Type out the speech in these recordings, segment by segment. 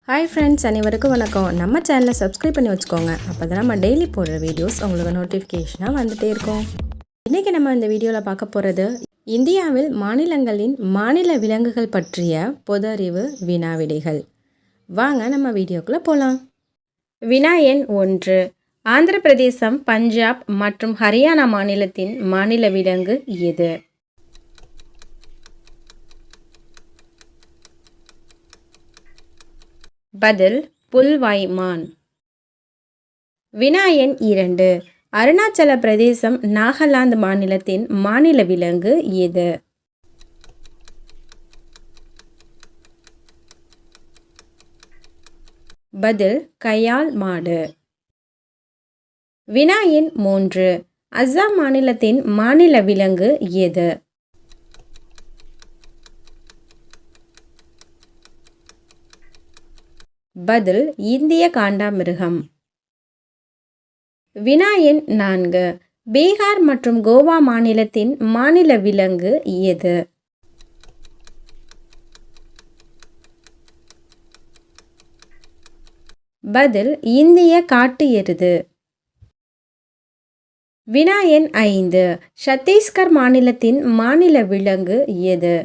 Hi friends, அனைவருக்கும் வணக்கம். நம்ம சேனலை சப்ஸ்கிரைப் பண்ணி வச்சுக்கோங்க. அப்போ தான் நம்ம டெய்லி போடுற வீடியோஸ் உங்களுக்கு நோட்டிஃபிகேஷனாக வந்துகிட்டே இருக்கும். இன்றைக்கி நம்ம இந்த வீடியோவில் பார்க்க போகிறது இந்தியாவில் மாநிலங்களின் மாநில விலங்குகள் பற்றிய பொது அறிவு வினாவிடைகள். வாங்க நம்ம வீடியோக்குள்ளே போகலாம். வினா எண் 1. ஆந்திர பிரதேசம், பஞ்சாப் மற்றும் ஹரியானா மாநிலத்தின் மாநில விலங்கு எது? பதில் புல்வாய் மான். வினா எண் 2. அருணாச்சல பிரதேசம், நாகாலாந்து மாநிலத்தின் மாநில விலங்கு எது? பதில் கயால் மாடு. வினா எண் 3. அஸ்ஸாம் மாநிலத்தின் மாநில விலங்கு எது? பதில் இந்திய காண்டாமிருகம். வினா எண் 4. பீகார் மற்றும் கோவா மாநிலத்தின் மாநில விலங்கு எது? பதில் இந்திய காட்டு எருது. வினா எண் 5. சத்தீஸ்கர் மாநிலத்தின் மாநில விலங்கு எது?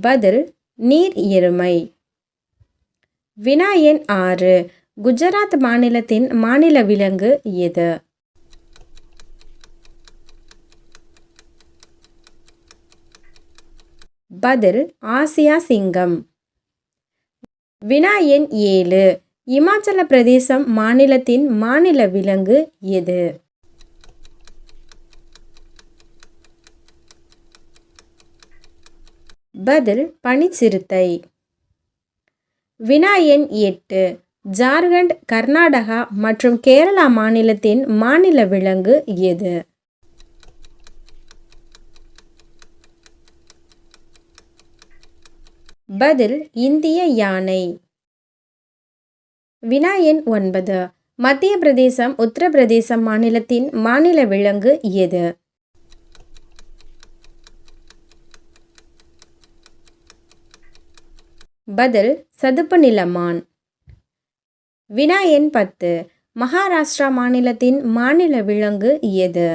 பதில் நீர் எருமை. வினா எண் 6. குஜராத் மாநிலத்தின் மாநில விலங்கு எது? பதில் ஆசியா சிங்கம். வினா எண் 7. இமாச்சல பிரதேசம் மாநிலத்தின் மாநில விலங்கு எது? பதில் பனிச்சிறுத்தை. வினா எண் 8. ஜார்க்கண்ட், கர்நாடகா மற்றும் கேரளா மாநிலத்தின் மாநில விலங்கு எது? பதில் இந்திய யானை. வினா எண் 9. மத்திய பிரதேசம், உத்தரப்பிரதேசம் மாநிலத்தின் மாநில விலங்கு எது? பதில் சதுப்பு நில மான். வினா எண் 10. மகாராஷ்டிரா மாநிலத்தின் மாநில விலங்கு எது?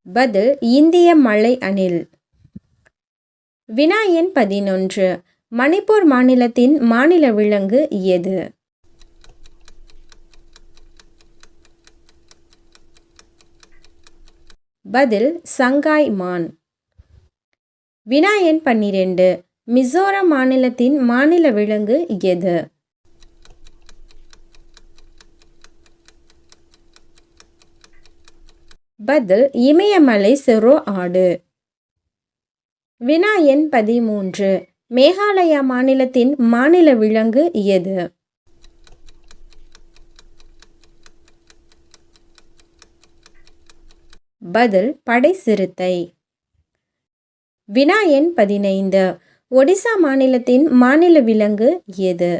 பதில் இந்திய மலை அணில். வினா எண் 11. மணிப்பூர் மாநிலத்தின் மாநில விலங்கு எது? பதில் சங்காய் மான். வினா எண் 12. மிசோரம் மாநிலத்தின் மாநில விலங்கு எது? பதில் இமயமலை செரோ ஆடு. வினா எண் 13. மேகாலயா மாநிலத்தின் மாநில விலங்கு எது? பதில் படை சிறுத்தை. வினா எண் 15. ஒடிசா மாநிலத்தின் மாநில விலங்கு எது?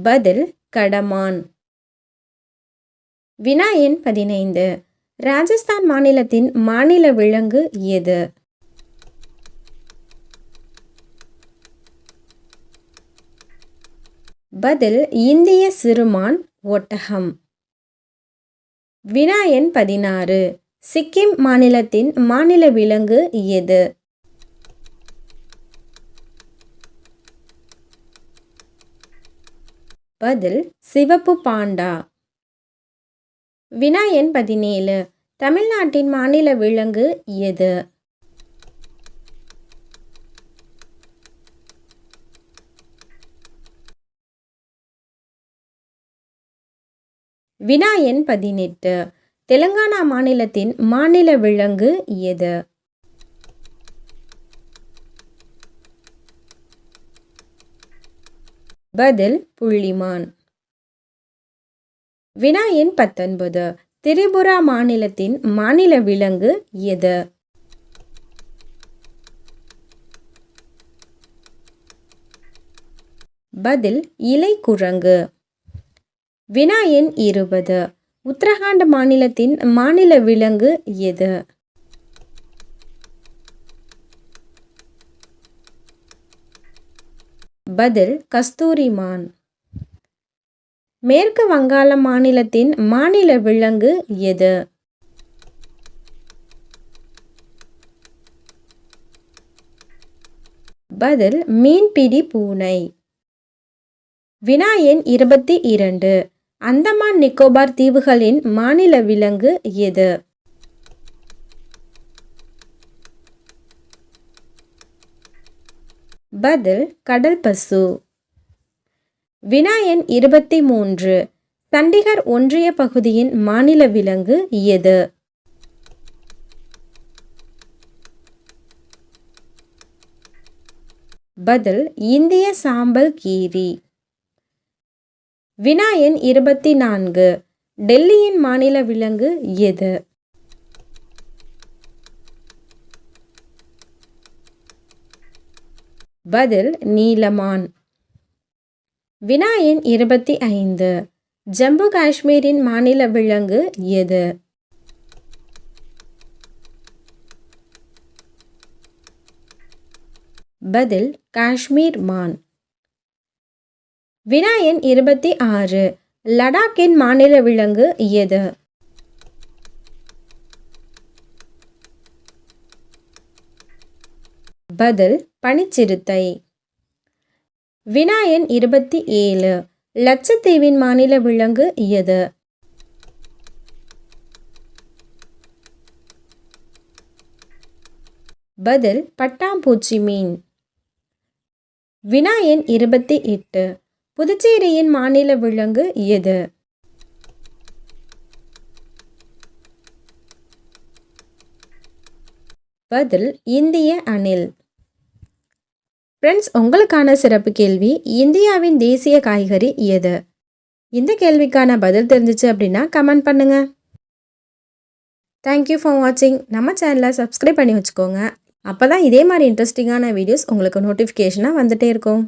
பதில் கடமான். வினா எண் 15. ராஜஸ்தான் மாநிலத்தின் மாநில விலங்கு எது? பதில் இந்திய சிறுமான் ஒட்டகம். வினா எண் 16. சிக்கிம் மாநிலத்தின் மாநில விலங்கு எது? பதில் சிவப்பு பாண்டா. வினா எண் 17. தமிழ்நாட்டின் மாநில விலங்கு எது? வினா எண் 18. தெலுங்கானா மாநிலத்தின் மாநில விலங்கு எது? பதில் புள்ளிமான். வினா எண் 19. திரிபுரா மாநிலத்தின் மாநில விலங்கு எது? பதில் இலைக்குரங்கு. வினா எண் 20. உத்தரகாண்ட் மாநிலத்தின் மாநில விலங்கு எது? பதில் கஸ்தூரி மான். மேற்கு வங்காள மாநிலத்தின் மாநில விலங்கு எது? பதில் மீன்பிடி பூனை. வினா எண் 22. அந்தமான் நிக்கோபார் தீவுகளின் மாநில விலங்கு எது? பதில் கடல் பசு. வினா எண் 23. சண்டிகர் ஒன்றிய பகுதியின் மாநில விலங்கு எது? பதில் இந்திய சாம்பல் கீரி. வினா எண் 24. டெல்லியின் மாநில விலங்கு எது? பதில் நீலமான். வினா எண் 25. ஜம்மு காஷ்மீரின் மாநில விலங்கு எது? பதில் காஷ்மீர் மான். வினா எண் 26. லடாக்கின் மாநில விலங்கு எது? பதில் பனிச்சிறுத்தை. வினா எண் 27. லட்சத்தீவின் மாநில விலங்கு எது? பதில் பட்டாம்பூச்சி மீன். வினா எண் 28. புதுச்சேரியின் மாநில விலங்கு எது? பதில் இந்திய அணில். ஃப்ரெண்ட்ஸ், உங்களுக்கான சிறப்பு கேள்வி, இந்தியாவின் தேசிய காய்கறி எது? இந்த கேள்விக்கான பதில் தெரிஞ்சிச்சு அப்படின்னா கமெண்ட் பண்ணுங்க. தேங்க்யூ ஃபார் வாட்சிங். நம்ம சேனலை சப்ஸ்கிரைப் பண்ணி வச்சுக்கோங்க. அப்போ தான் இதே மாதிரி இன்ட்ரெஸ்டிங்கான வீடியோஸ் உங்களுக்கு நோட்டிஃபிகேஷனாக வந்துகிட்டே இருக்கும்.